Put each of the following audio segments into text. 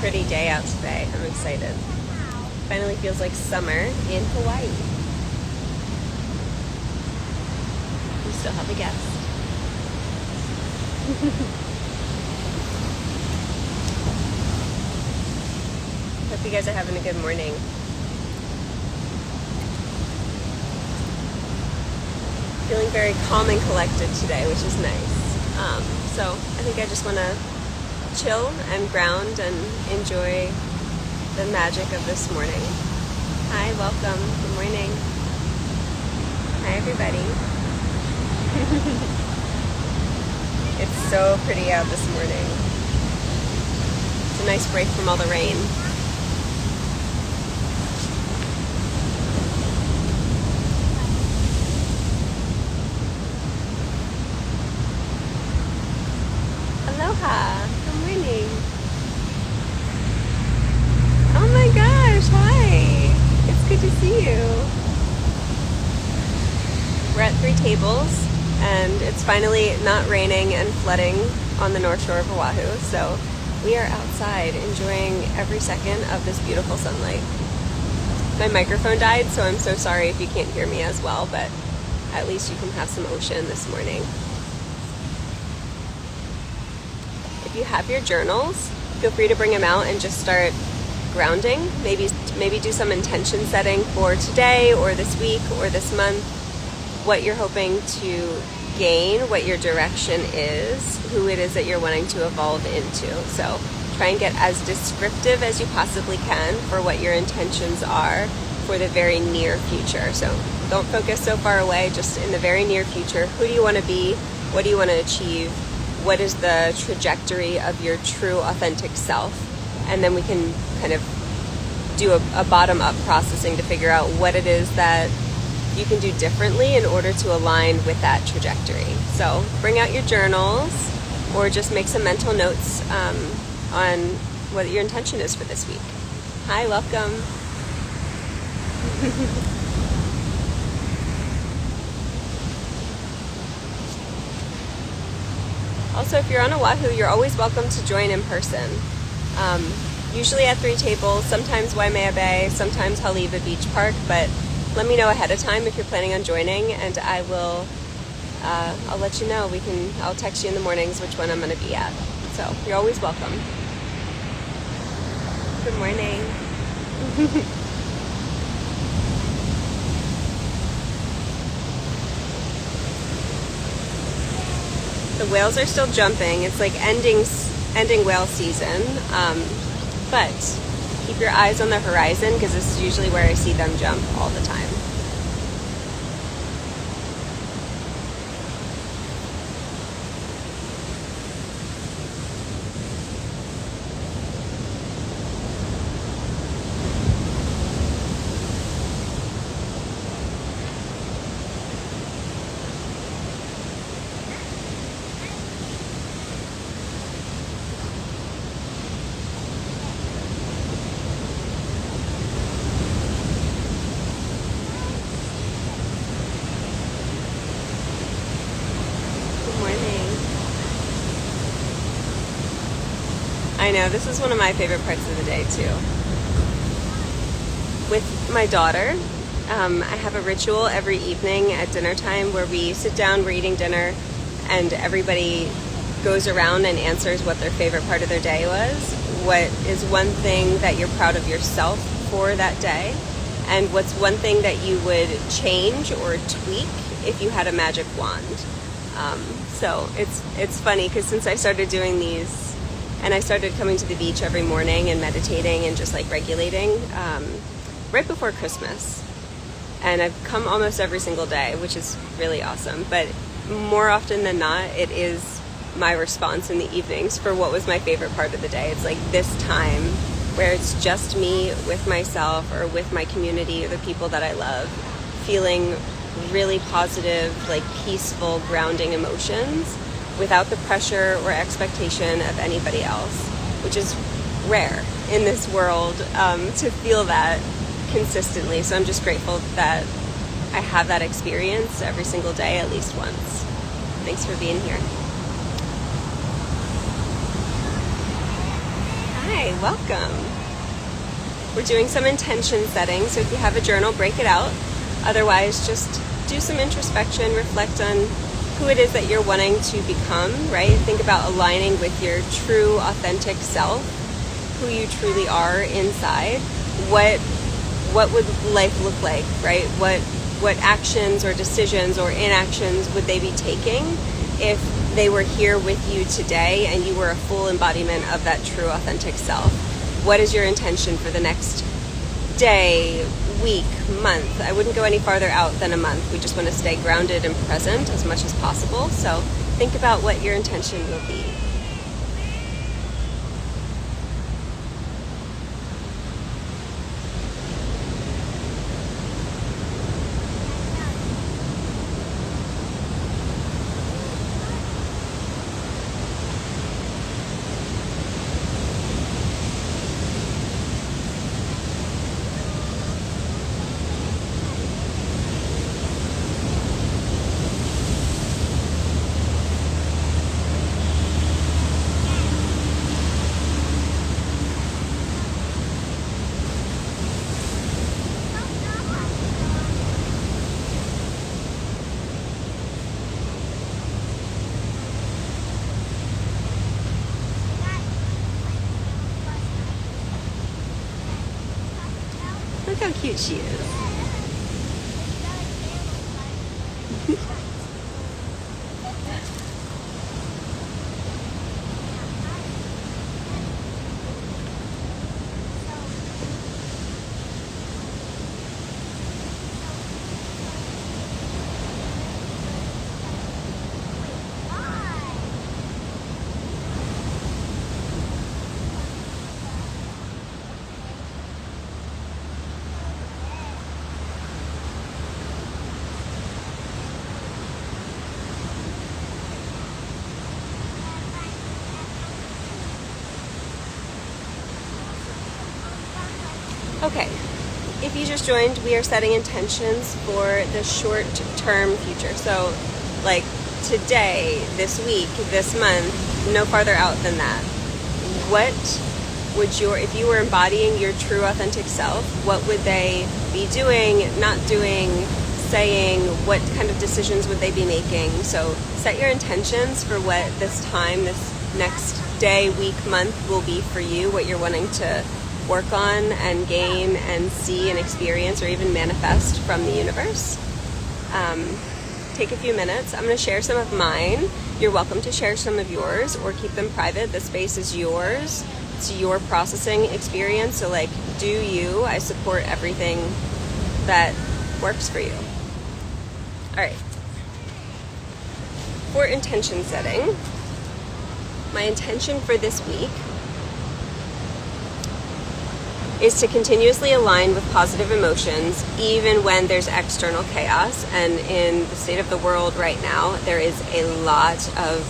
pretty day out today. I'm excited. Finally feels like summer in Hawaii. We still have a guest. Hope you guys are having a good morning. Feeling very calm and collected today, which is nice. So I think I just want to chill and ground and enjoy the magic of this morning. Hi, welcome. Good morning. Hi, everybody. It's so pretty out this morning. It's a nice break from all the rain. Aloha. Good morning. Oh my gosh, hi. It's good to see you. We're at 3 Tables, and it's finally not raining and flooding on the North Shore of Oahu, so we are outside enjoying every second of this beautiful sunlight. My microphone died, so I'm so sorry if you can't hear me as well, but at least you can have some ocean this morning. If you have your journals, feel free to bring them out and just start grounding. Maybe do some intention setting for today or this week or this month, what you're hoping to gain, what your direction is, who it is that you're wanting to evolve into. So try and get as descriptive as you possibly can for what your intentions are for the very near future. So don't focus so far away, just in the very near future. Who do you want to be? What do you want to achieve? What is the trajectory of your true authentic self? And then we can kind of do a bottom-up processing to figure out what it is that you can do differently in order to align with that trajectory. So bring out your journals or just make some mental notes on what your intention is for this week. Hi, welcome. Also, if you're on Oahu, you're always welcome to join in person. Usually at 3 Tables, sometimes Waimea Bay, sometimes Haleiwa Beach Park, but let me know ahead of time if you're planning on joining, and I will, I'll let you know. I'll text you in the mornings which one I'm going to be at. So you're always welcome. Good morning. The whales are still jumping. It's like ending whale season, but keep your eyes on the horizon because this is usually where I see them jump all the time. I know, this is one of my favorite parts of the day too. With my daughter, I have a ritual every evening at dinner time where we sit down, we're eating dinner, and everybody goes around and answers what their favorite part of their day was. What is one thing that you're proud of yourself for that day? And what's one thing that you would change or tweak if you had a magic wand? So it's funny because since I started doing these, and I started coming to the beach every morning and meditating and just like regulating right before Christmas. And I've come almost every single day, which is really awesome. But more often than not, it is my response in the evenings for what was my favorite part of the day. It's like this time where it's just me with myself or with my community or the people that I love, feeling really positive, like peaceful, grounding emotions without the pressure or expectation of anybody else, which is rare in this world to feel that consistently. So I'm just grateful that I have that experience every single day, at least once. Thanks for being here. Hi, welcome. We're doing some intention setting, so if you have a journal, break it out. Otherwise, just do some introspection, reflect on who it is that you're wanting to become, right? Think about aligning with your true, authentic self, who you truly are inside. What would life look like, right? What actions or decisions or inactions would they be taking if they were here with you today and you were a full embodiment of that true, authentic self? What is your intention for the next day, week, month? I wouldn't go any farther out than a month. We just want to stay grounded and present as much as possible. So think about what your intention will be. Look how cute she is. Okay, if you just joined, we are setting intentions for the short-term future. So, like today, this week, this month, no farther out than that. What would if you were embodying your true, authentic self, what would they be doing, not doing, saying? What kind of decisions would they be making? So, set your intentions for what this time, this next day, week, month will be for you, what you're wanting to work on and gain and see and experience or even manifest from the universe. Take a few minutes. I'm going to share some of mine. You're welcome to share some of yours or keep them private. The space is yours. It's your processing experience. So do you. I support everything that works for you. All right. For intention setting, my intention for this week is to continuously align with positive emotions even when there's external chaos. And in the state of the world right now, there is a lot of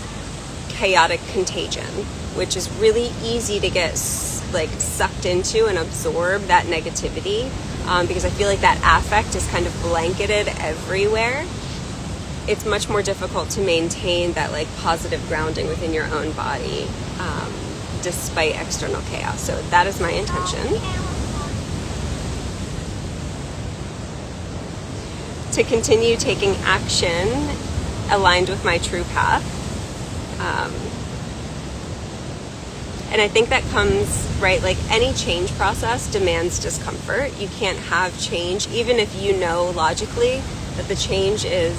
chaotic contagion, which is really easy to get sucked into and absorb that negativity, because I feel like that affect is kind of blanketed everywhere. It's much more difficult to maintain that positive grounding within your own body, despite external chaos. So that is my intention. To continue taking action aligned with my true path. And I think that comes, right, any change process demands discomfort. You can't have change, even if you know logically that the change is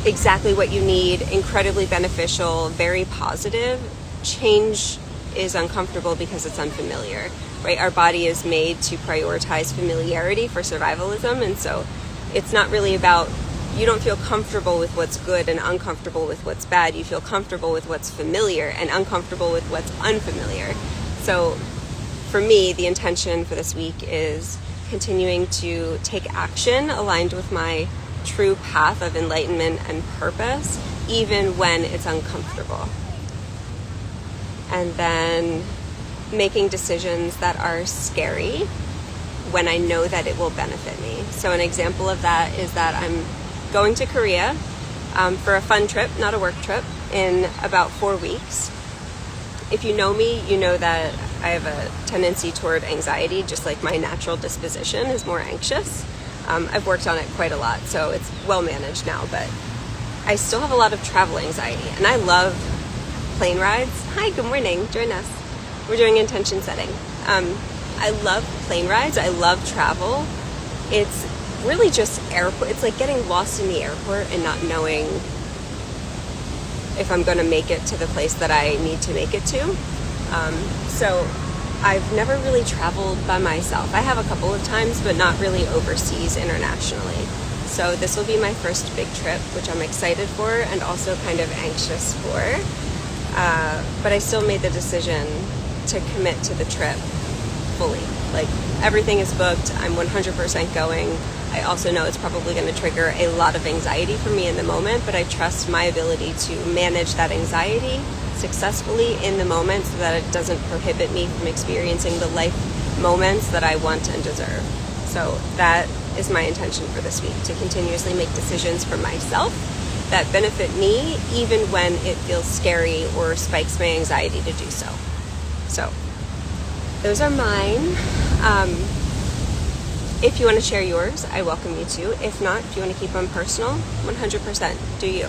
exactly what you need, incredibly beneficial, very positive. Change is uncomfortable because it's unfamiliar, right? Our body is made to prioritize familiarity for survivalism, and so it's not really about, you don't feel comfortable with what's good and uncomfortable with what's bad. You feel comfortable with what's familiar and uncomfortable with what's unfamiliar. So for me, the intention for this week is continuing to take action aligned with my true path of enlightenment and purpose, even when it's uncomfortable. And then making decisions that are scary when I know that it will benefit me. So an example of that is that I'm going to Korea for a fun trip, not a work trip, in about 4 weeks. If you know me, you know that I have a tendency toward anxiety, just like my natural disposition is more anxious. I've worked on it quite a lot, so it's well managed now, but I still have a lot of travel anxiety, and I love plane rides. Hi, good morning, join us. We're doing intention setting. I love plane rides, I love travel. It's really just airport, it's like getting lost in the airport and not knowing if I'm going to make it to the place that I need to make it to. So I've never really traveled by myself. I have a couple of times, but not really overseas internationally. So this will be my first big trip, which I'm excited for and also kind of anxious for. But I still made the decision to commit to the trip fully. Like, everything is booked, I'm 100% going. I also know it's probably going to trigger a lot of anxiety for me in the moment, but I trust my ability to manage that anxiety successfully in the moment so that it doesn't prohibit me from experiencing the life moments that I want and deserve. So that is my intention for this week, to continuously make decisions for myself that benefit me even when it feels scary or spikes my anxiety to do so. So those are mine. If you want to share yours, I welcome you to. If not, if you want to keep them personal, 100%, do you.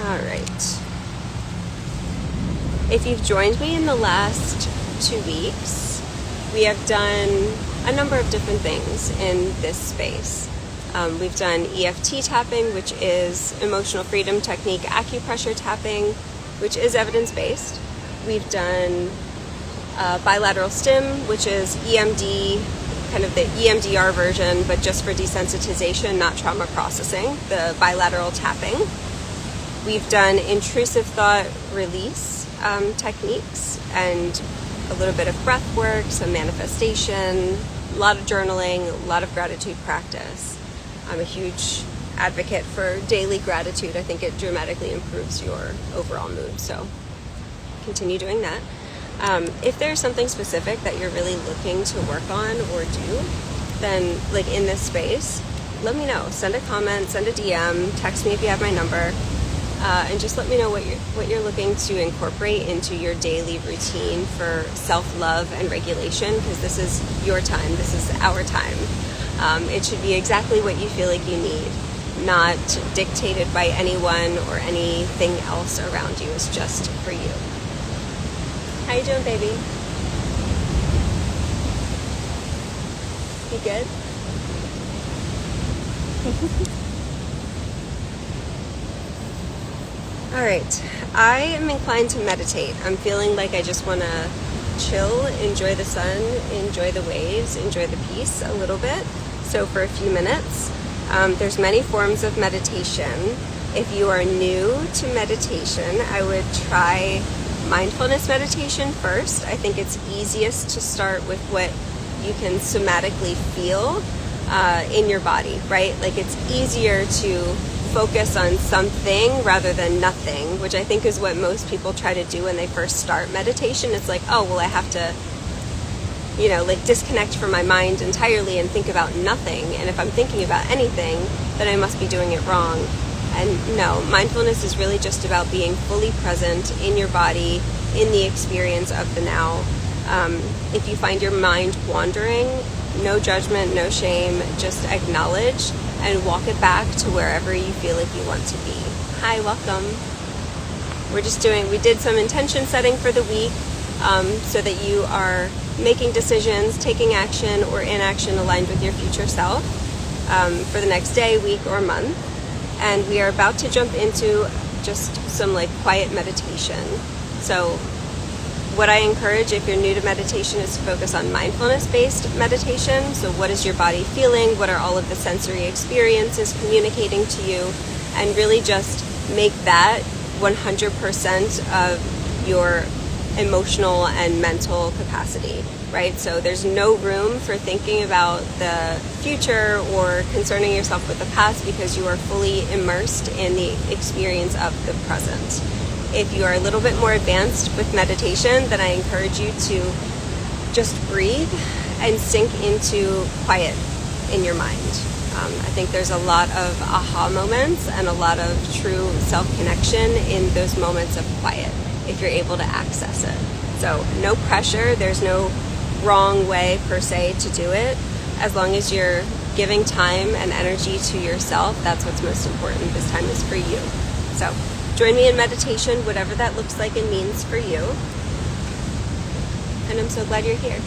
All right. If you've joined me in the last 2 weeks, we have done a number of different things in this space. We've done EFT tapping, which is emotional freedom technique, acupressure tapping, which is evidence-based. We've done bilateral stim, which is EMD, kind of the EMDR version, but just for desensitization, not trauma processing, the bilateral tapping. We've done intrusive thought release techniques and a little bit of breath work, some manifestation, a lot of journaling, a lot of gratitude practice. I'm a huge advocate for daily gratitude. I think it dramatically improves your overall mood, so continue doing that. If there's something specific that you're really looking to work on or do, then like in this space, let me know. Send a comment, send a DM, text me if you have my number, and just let me know what you're looking to incorporate into your daily routine for self-love and regulation, because this is your time, this is our time. It should be exactly what you feel like you need, not dictated by anyone or anything else around you. It's just for you. How you doing, baby? You good? All right, I am inclined to meditate. I'm feeling like I just want to chill, enjoy the sun, enjoy the waves, enjoy the peace a little bit. So for a few minutes, there's many forms of meditation. If you are new to meditation, I would try mindfulness meditation first. I think it's easiest to start with what you can somatically feel in your body, right? Like, it's easier to focus on something rather than nothing, which I think is what most people try to do when they first start meditation. It's like, oh, well, I have to, like disconnect from my mind entirely and think about nothing. And if I'm thinking about anything, then I must be doing it wrong. And no, mindfulness is really just about being fully present in your body, in the experience of the now. If you find your mind wandering, no judgment, no shame, just acknowledge and walk it back to wherever you feel like you want to be. Hi, welcome. We did some intention setting for the week, so that you are making decisions, taking action or inaction aligned with your future self for the next day, week, or month. And we are about to jump into just some quiet meditation. So what I encourage if you're new to meditation is to focus on mindfulness-based meditation. So what is your body feeling? What are all of the sensory experiences communicating to you? And really just make that 100% of your emotional and mental capacity, right? So there's no room for thinking about the future or concerning yourself with the past, because you are fully immersed in the experience of the present. If you are a little bit more advanced with meditation, then I encourage you to just breathe and sink into quiet in your mind. I think there's a lot of aha moments and a lot of true self-connection in those moments of quiet, if you're able to access it. So no pressure, there's no wrong way per se to do it. As long as you're giving time and energy to yourself, that's what's most important. This time is for you. So join me in meditation, whatever that looks like and means for you. And I'm so glad you're here.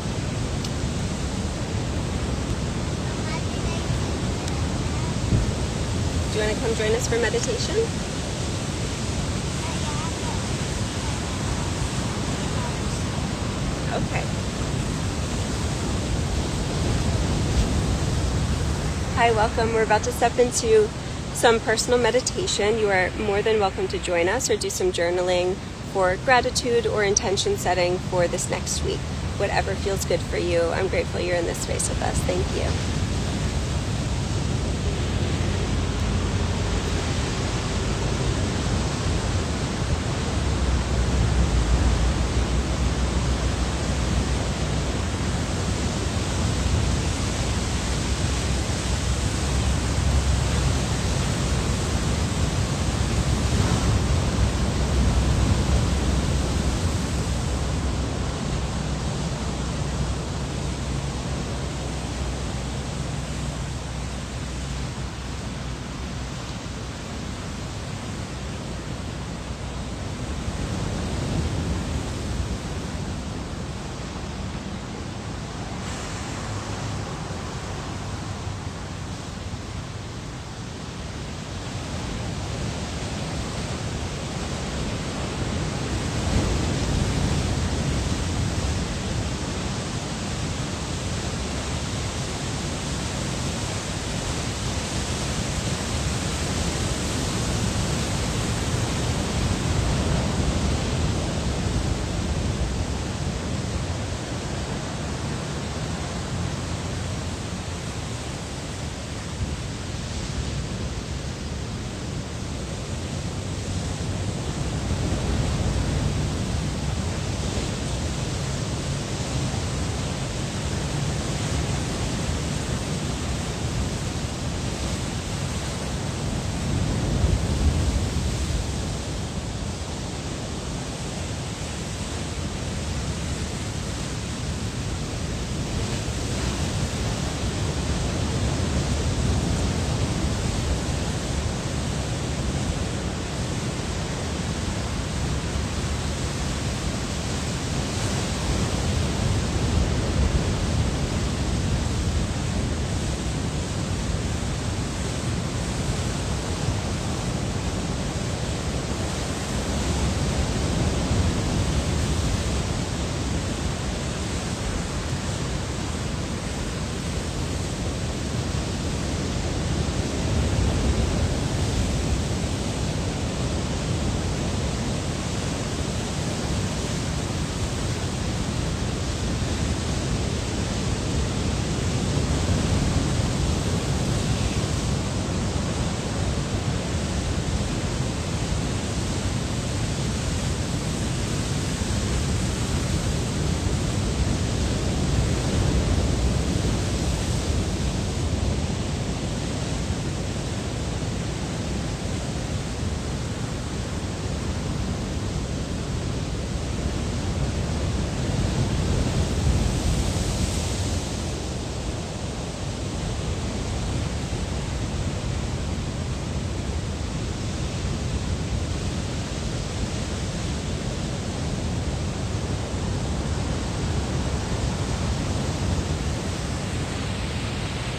Do you want to come join us for meditation? Okay. Hi, welcome. We're about to step into some personal meditation. You are more than welcome to join us or do some journaling for gratitude or intention setting for this next week. Whatever feels good for you. I'm grateful you're in this space with us. Thank you.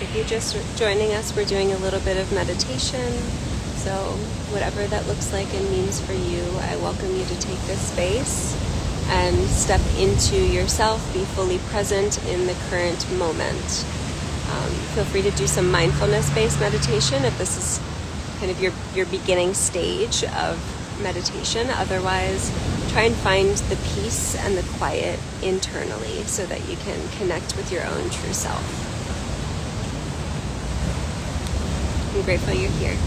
If you're just joining us, we're doing a little bit of meditation. So whatever that looks like and means for you, I welcome you to take this space and step into yourself, be fully present in the current moment. Feel free to do some mindfulness-based meditation if this is kind of your beginning stage of meditation. Otherwise, try and find the peace and the quiet internally so that you can connect with your own true self. I'm grateful you're here.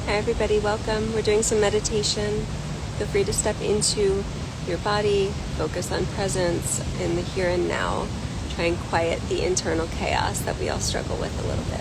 Hi everybody, welcome. We're doing some meditation. Feel free to step into your body, focus on presence in the here and now. Try and quiet the internal chaos that we all struggle with a little bit.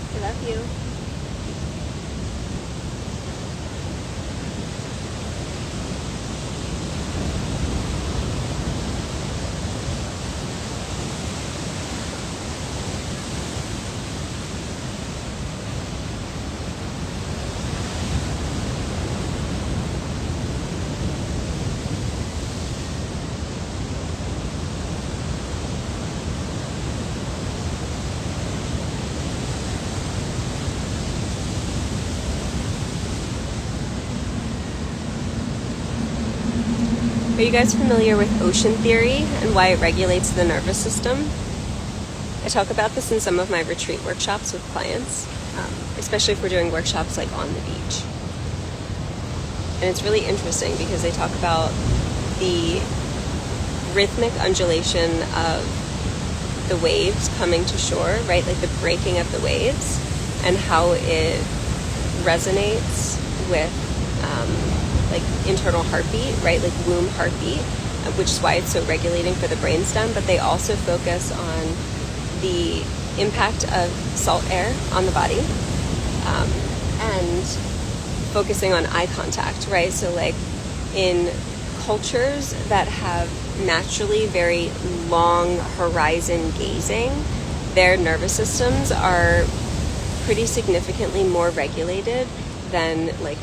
I love you. Are you guys familiar with ocean theory and why it regulates the nervous system? I talk about this in some of my retreat workshops with clients, especially if we're doing workshops like on the beach. And it's really interesting because they talk about the rhythmic undulation of the waves coming to shore, right? Like the breaking of the waves, and how it resonates with like internal heartbeat, right? Like womb heartbeat, which is why it's so regulating for the brainstem. But they also focus on the impact of salt air on the body, and focusing on eye contact, right? So like in cultures that have naturally very long horizon gazing, their nervous systems are pretty significantly more regulated than like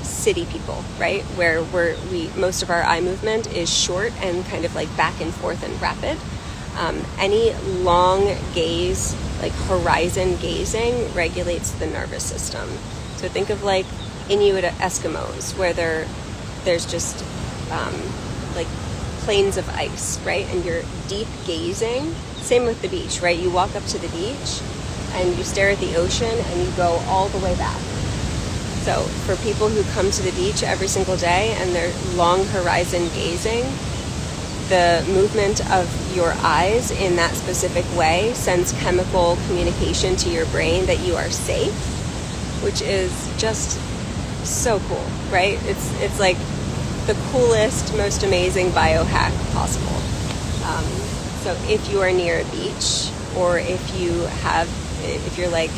city people, right? Where most of our eye movement is short and kind of like back and forth and rapid. Any long gaze, like horizon gazing, regulates the nervous system. So think of like Inuit Eskimos, where there's just like plains of ice, right? And you're deep gazing. Same with the beach, right? You walk up to the beach and you stare at the ocean and you go all the way back. So for people who come to the beach every single day and they're long horizon gazing, the movement of your eyes in that specific way sends chemical communication to your brain that you are safe, which is just so cool, right? It's like the coolest, most amazing biohack possible. So if you are near a beach, or if you're like,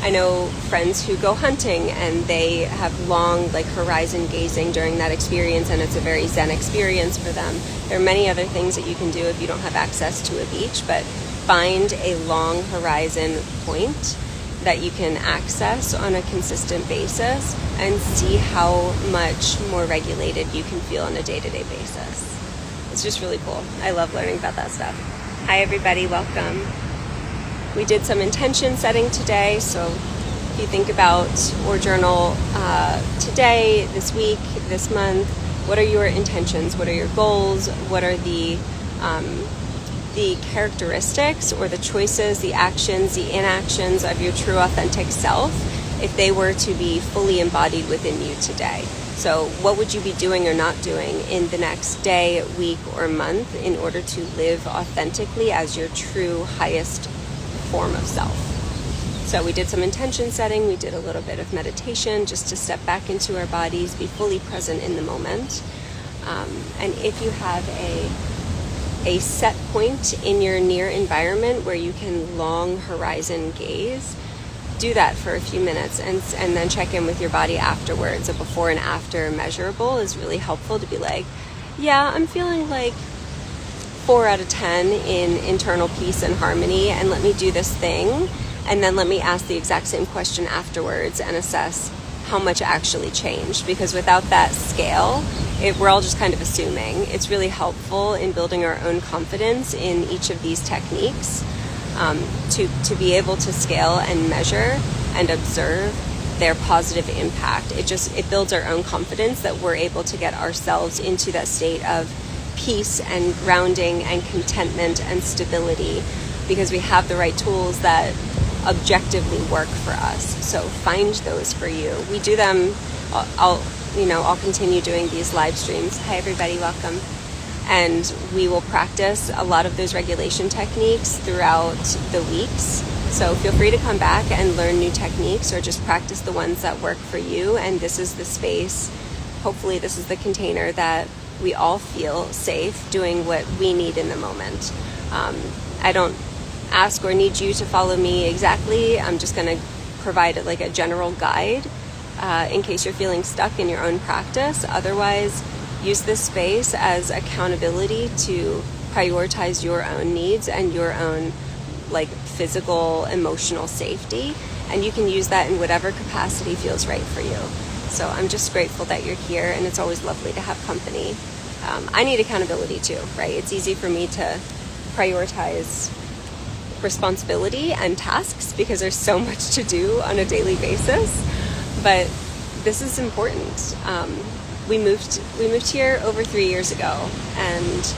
I know friends who go hunting and they have long like horizon gazing during that experience, and it's a very zen experience for them. There are many other things that you can do if you don't have access to a beach, but find a long horizon point that you can access on a consistent basis and see how much more regulated you can feel on a day-to-day basis. It's just really cool. I love learning about that stuff. Hi everybody, welcome. We did some intention setting today, so if you think about or journal today, this week, this month, what are your intentions? What are your goals? What are the characteristics or the choices, the actions, the inactions of your true authentic self if they were to be fully embodied within you today? So what would you be doing or not doing in the next day, week, or month in order to live authentically as your true highest form of self? So we did some intention setting, we did a little bit of meditation just to step back into our bodies, be fully present in the moment. And if you have a set point in your near environment where you can long horizon gaze, do that for a few minutes and then check in with your body afterwards. A before and after measurable is really helpful to be like, yeah, I'm feeling like 4 out of 10 in internal peace and harmony, and let me do this thing, and then let me ask the exact same question afterwards and assess how much actually changed. Because without that scale, we're all just kind of assuming. It's really helpful in building our own confidence in each of these techniques, to be able to scale and measure and observe their positive impact. It builds our own confidence that we're able to get ourselves into that state of peace and grounding and contentment and stability, because we have the right tools that objectively work for us. So find those for you. We do them. I'll continue doing these live streams. Hi everybody, welcome. And we will practice a lot of those regulation techniques throughout the weeks. So feel free to come back and learn new techniques, or just practice the ones that work for you. And this is the space, hopefully this is the container that we all feel safe doing what we need in the moment. I don't ask or need you to follow me exactly. I'm just going to provide like a general guide in case you're feeling stuck in your own practice. Otherwise, use this space as accountability to prioritize your own needs and your own like physical, emotional safety. And you can use that in whatever capacity feels right for you. So I'm just grateful that you're here, and it's always lovely to have company. I need accountability too, right? It's easy for me to prioritize responsibility and tasks because there's so much to do on a daily basis. But this is important. We moved here over 3 years ago, and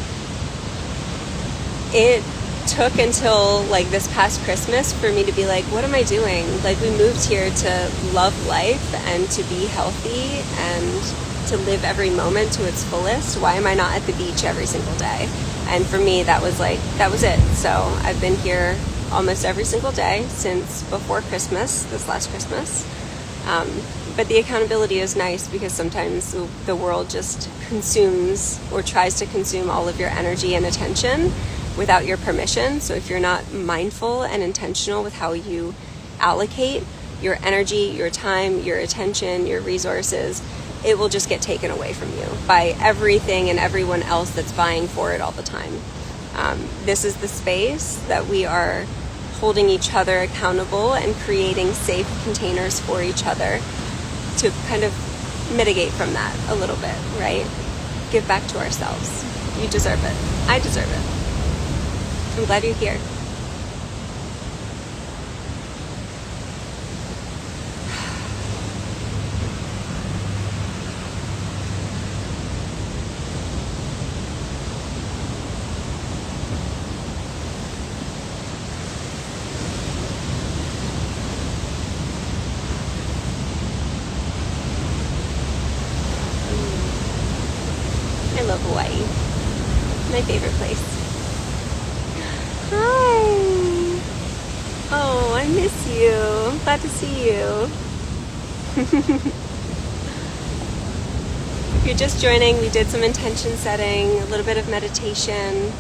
it took until like this past Christmas for me to be like, what am I doing? Like, we moved here to love life and to be healthy and to live every moment to its fullest. Why am I not at the beach every single day? And for me, that was it. So I've been here almost every single day since before Christmas, this last Christmas. But the accountability is nice because sometimes the world just consumes or tries to consume all of your energy and attention without your permission. So if you're not mindful and intentional with how you allocate your energy, your time, your attention, your resources, it will just get taken away from you by everything and everyone else that's vying for it all the time. This is the space that we are holding each other accountable and creating safe containers for each other to kind of mitigate from that a little bit, right? Give back to ourselves. You deserve it. I deserve it. I'm glad you're here. I love Hawaii. My favorite place. Hi. Oh, I miss you. I'm glad to see you. If you're just joining, we did some intention setting, a little bit of meditation,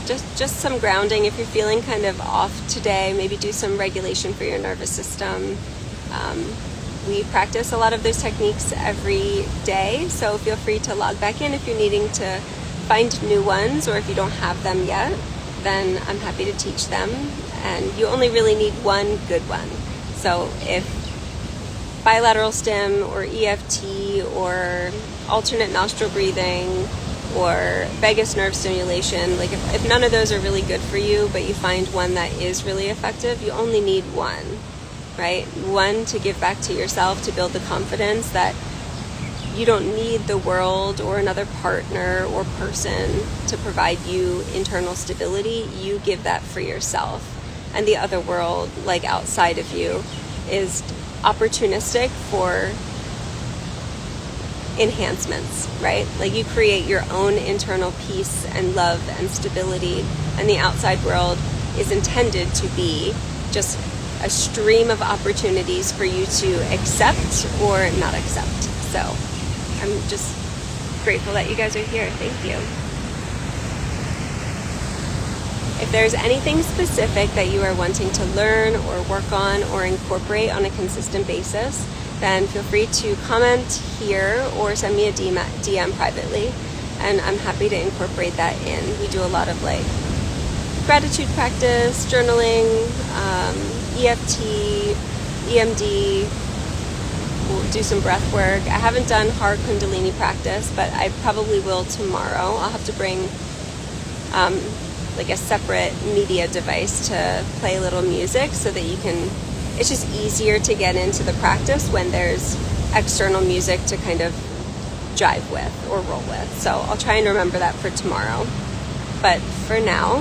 just some grounding. If you're feeling kind of off today, maybe do some regulation for your nervous system. We practice a lot of those techniques every day, so feel free to log back in if you're needing to find new ones, or if you don't have them yet, then I'm happy to teach them. And you only really need one good one. So if bilateral stim or EFT or alternate nostril breathing or vagus nerve stimulation, like if none of those are really good for you, but you find one that is really effective, you only need one, right? One to give back to yourself, to build the confidence that you don't need the world or another partner or person to provide you internal stability. You give that for yourself. And the other world, like outside of you, is opportunistic for enhancements, right? Like you create your own internal peace and love and stability, and the outside world is intended to be just a stream of opportunities for you to accept or not accept. So I'm just grateful that you guys are here. Thank you. If there's anything specific that you are wanting to learn or work on or incorporate on a consistent basis, then feel free to comment here or send me a DM privately, and I'm happy to incorporate that in. We do a lot of like gratitude practice, journaling, EFT, EMD. We'll do some breath work. I haven't done hard Kundalini practice, but I probably will tomorrow. I'll have to bring like a separate media device to play a little music so that you can, it's just easier to get into the practice when there's external music to kind of jive with or roll with. So I'll try and remember that for tomorrow. But for now,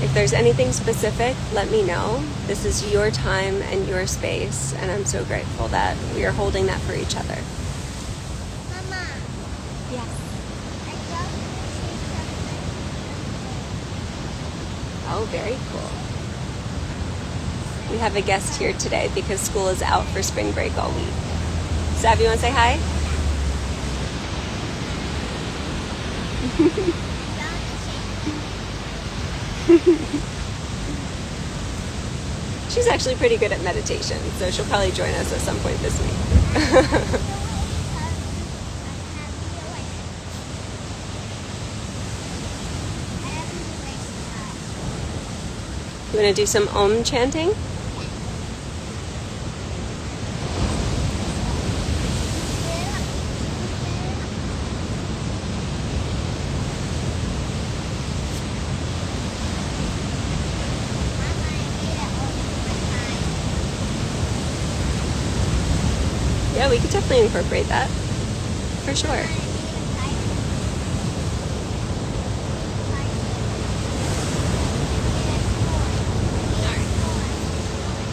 if there's anything specific, let me know. This is your time and your space, and I'm so grateful that we are holding that for each other. Mama. Yes. I love Oh, very cool. We have a guest here today because school is out for spring break all week. Sav, you want to say hi? She's actually pretty good at meditation, so she'll probably join us at some point this week. You want to do some Om chanting? Yeah, we could definitely incorporate that, for sure.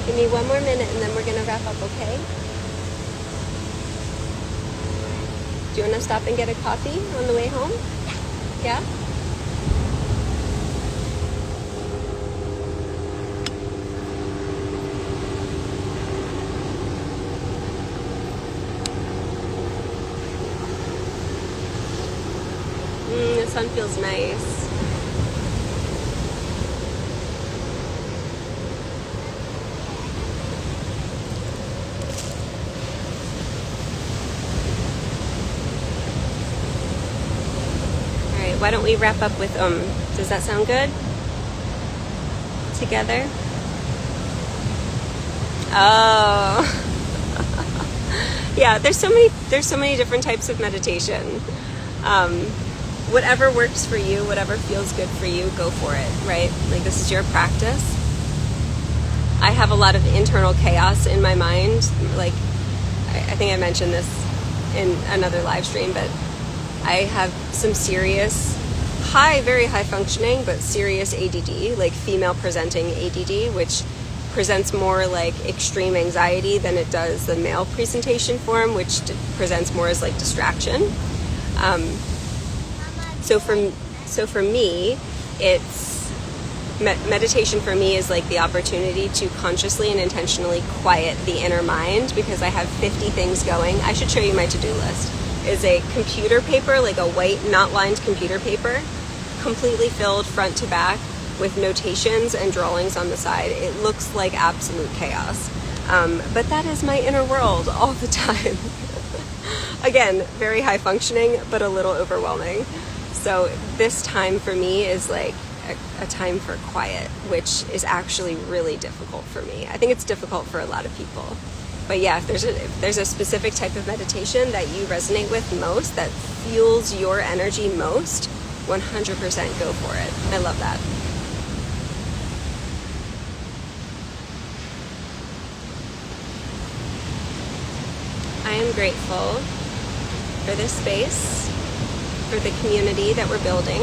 Give me one more minute and then we're going to wrap up, okay? Do you want to stop and get a coffee on the way home? Yeah? The sun feels nice. Why don't we wrap up with does that sound good? Together? Oh. Yeah, there's so many different types of meditation. Whatever works for you, whatever feels good for you, go for it, right? Like, this is your practice. I have a lot of internal chaos in my mind. Like, I think I mentioned this in another live stream, but I have some serious, very high functioning, but serious ADD, like female presenting ADD, which presents more like extreme anxiety than it does the male presentation form, which presents more as like distraction. So for me, it's meditation for me is like the opportunity to consciously and intentionally quiet the inner mind, because I have 50 things going. I should show you my to-do list. Is a computer paper, like a white, not lined computer paper, completely filled front to back with notations and drawings on the side. It looks like absolute chaos. But that is my inner world all the time. Again, very high functioning, but a little overwhelming. So this time for me is like a time for quiet, which is actually really difficult for me. I think it's difficult for a lot of people. But yeah, if there's a specific type of meditation that you resonate with most, that fuels your energy most, 100% go for it. I love that. I am grateful for this space, for the community that we're building.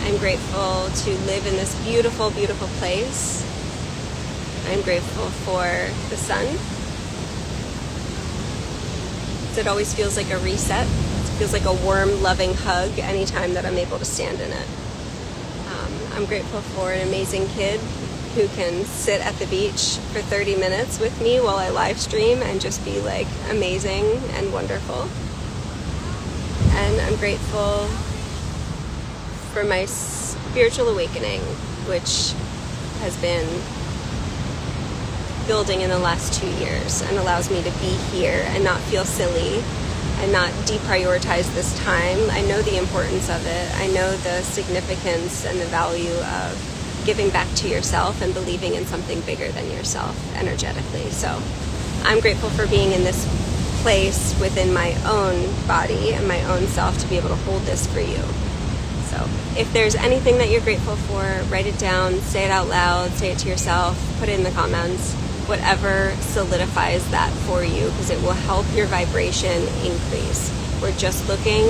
I'm grateful to live in this beautiful, beautiful place. I'm grateful for the sun. It always feels like a reset. It feels like a warm, loving hug anytime that I'm able to stand in it. I'm grateful for an amazing kid who can sit at the beach for 30 minutes with me while I live stream and just be like amazing and wonderful. And I'm grateful for my spiritual awakening, which has been building in the last 2 years and allows me to be here and not feel silly and not deprioritize this time. I know the importance of it. I know the significance and the value of giving back to yourself and believing in something bigger than yourself energetically. So I'm grateful for being in this place within my own body and my own self to be able to hold this for you. So if there's anything that you're grateful for, write it down, say it out loud, say it to yourself, put it in the comments, whatever solidifies that for you, because it will help your vibration increase. We're just looking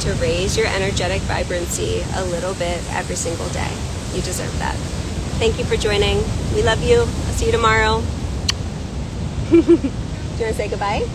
to raise your energetic vibrancy a little bit every single day. You deserve that. Thank you for joining. We love you. I'll see you tomorrow. Do you want to say goodbye?